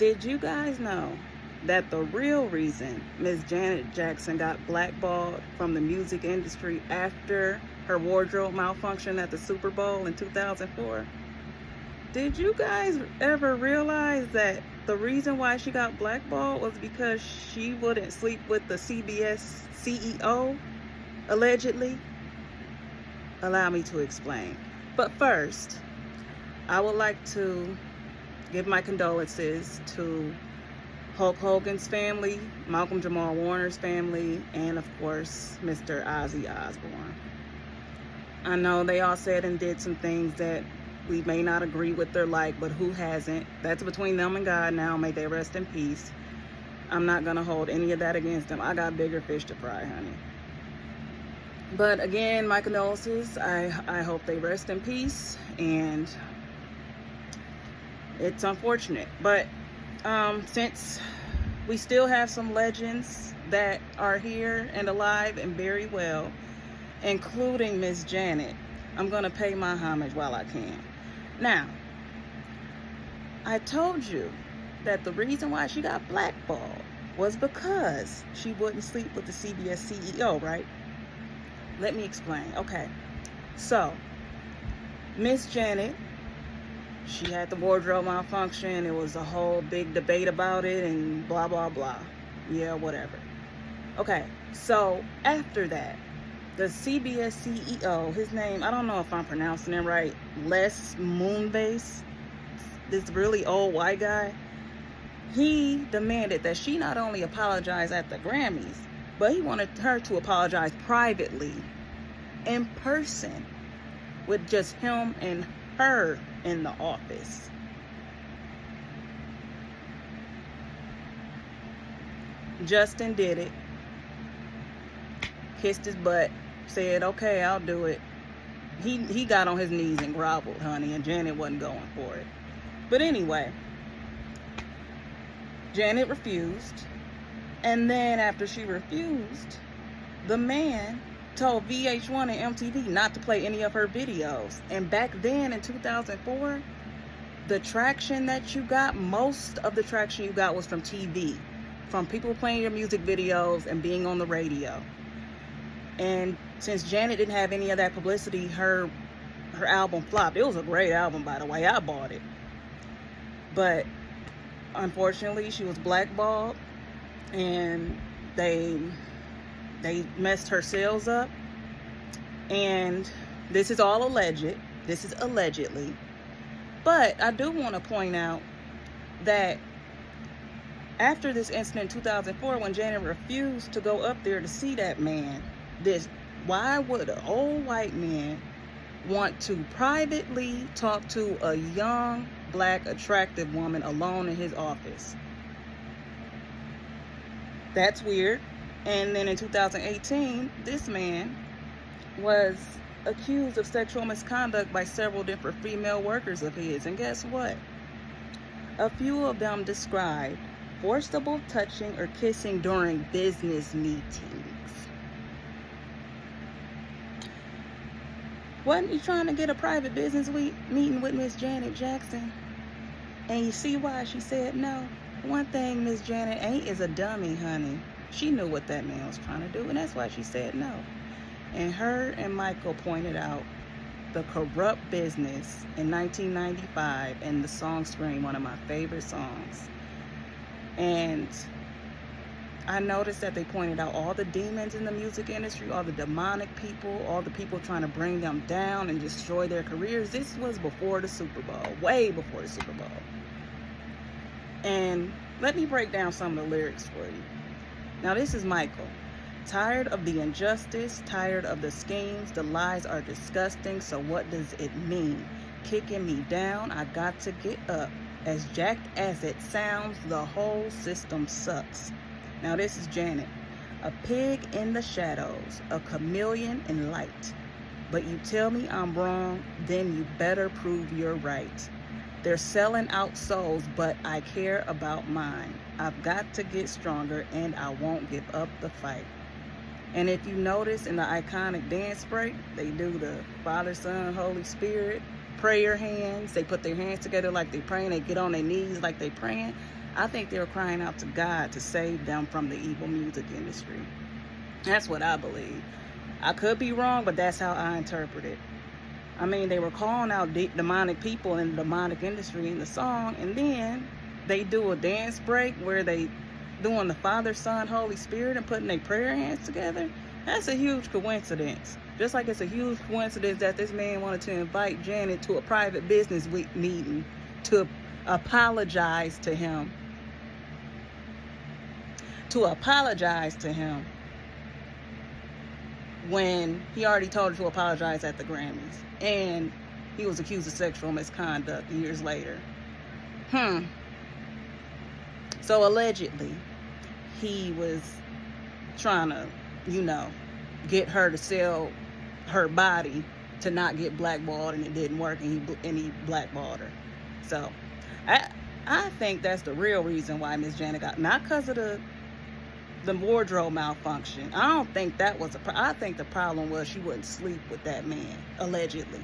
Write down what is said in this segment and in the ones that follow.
Did you guys know that the real reason Miss Janet Jackson got blackballed from the music industry after her wardrobe malfunction at the Super Bowl in 2004? Did you guys ever realize that the reason why she got blackballed was because she wouldn't sleep with the CBS CEO, allegedly? Allow me to explain. But first, I would like to give my condolences to Hulk Hogan's family, Malcolm Jamal Warner's family, and of course, Mr. Ozzy Osbourne. I know they all said and did some things that we may not agree with or like, but who hasn't? That's between them and God now. May they rest in peace. I'm not going to hold any of that against them. I got bigger fish to fry, honey. But again, my condolences. I hope they rest in peace, and it's unfortunate. But since we still have some legends that are here and alive and very well, including Miss Janet, I'm going to pay my homage while I can. Now, I told you that the reason why she got blackballed was because she wouldn't sleep with the CBS CEO, right? Let me explain. Okay, so Miss Janet, she had the wardrobe malfunction. It was a whole big debate about it and blah, blah, blah. Yeah, whatever. Okay, so after that, the CBS CEO, his name, I don't know if I'm pronouncing it right, Les Moonves, this really old white guy, he demanded that she not only apologize at the Grammys, but he wanted her to apologize privately, in person, with just him and her in the office. Justin did it, kissed his butt, said, okay, I'll do it. He got on his knees and groveled, honey, and Janet wasn't going for it. But anyway, Janet refused. And then after she refused, the man told VH1 and MTV not to play any of her videos. And back then in 2004, the traction that you got, most of the traction you got was from TV, from people playing your music videos and being on the radio. And since Janet didn't have any of that publicity, her album flopped. It was a great album, by the way. I bought it. But unfortunately, she was blackballed, and they messed her sales up. And this is all alleged. This is allegedly. But I do want to point out that after this incident in 2004, when Janet refused to go up there to see that man, why would an old white man want to privately talk to a young, black, attractive woman alone in his office? That's weird. And then in 2018, this man was accused of sexual misconduct by several different female workers of his. And guess what? A few of them described forcible touching or kissing during business meetings. Wasn't you trying to get a private business meeting with Miss Janet Jackson? And you see why she said no? One thing Miss Janet ain't is a dummy, honey. She knew what that man was trying to do, and that's why she said no. And her and Michael pointed out the corrupt business in 1995 and the song Scream, one of my favorite songs. And I noticed that they pointed out all the demons in the music industry, all the demonic people, all the people trying to bring them down and destroy their careers. This was before the Super Bowl, way before the Super Bowl. And let me break down some of the lyrics for you. Now, this is Michael. Tired of the injustice, tired of the schemes, the lies are disgusting, so what does it mean? Kicking me down, I got to get up. As jacked as it sounds, the whole system sucks. Now this is Janet. A pig in the shadows, a chameleon in light. But you tell me I'm wrong, then you better prove you're right. They're selling out souls, but I care about mine. I've got to get stronger, and I won't give up the fight. And if you notice in the iconic dance break, they do the Father, Son, Holy Spirit prayer hands. They put their hands together like they praying. They get on their knees like they praying. I think they were crying out to God to save them from the evil music industry. That's what I believe. I could be wrong, but that's how I interpret it. I mean, they were calling out demonic people in the demonic industry in the song, and then they do a dance break where they doing the Father, Son, Holy Spirit and putting their prayer hands together. That's a huge coincidence. Just like it's a huge coincidence that this man wanted to invite Janet to a private business meeting to apologize to him. To apologize to him when he already told her to apologize at the Grammys. And he was accused of sexual misconduct years later. So allegedly, he was trying to, get her to sell her body to not get blackballed, and it didn't work, and he blackballed her. So I think that's the real reason why Miss Janet got, not because of the wardrobe malfunction. I don't think that was I think the problem was she wouldn't sleep with that man, allegedly.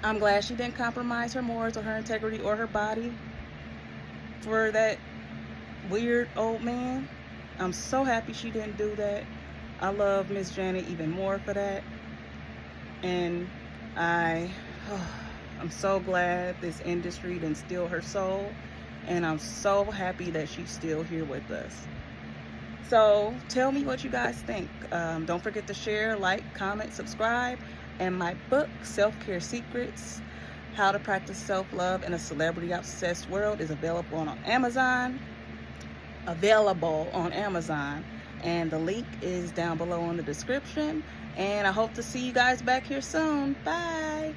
I'm glad she didn't compromise her morals or her integrity or her body for that weird old man. I'm so happy she didn't do that. I love Miss Janet even more for that. And I'm so glad this industry didn't steal her soul. And I'm so happy that she's still here with us. So tell me what you guys think. Don't forget to share, like, comment, subscribe. And my book, Self-Care Secrets, How to Practice Self-Love in a Celebrity-Obsessed World, is available on Amazon. And the link is down below in the description. And I hope to see you guys back here soon. Bye.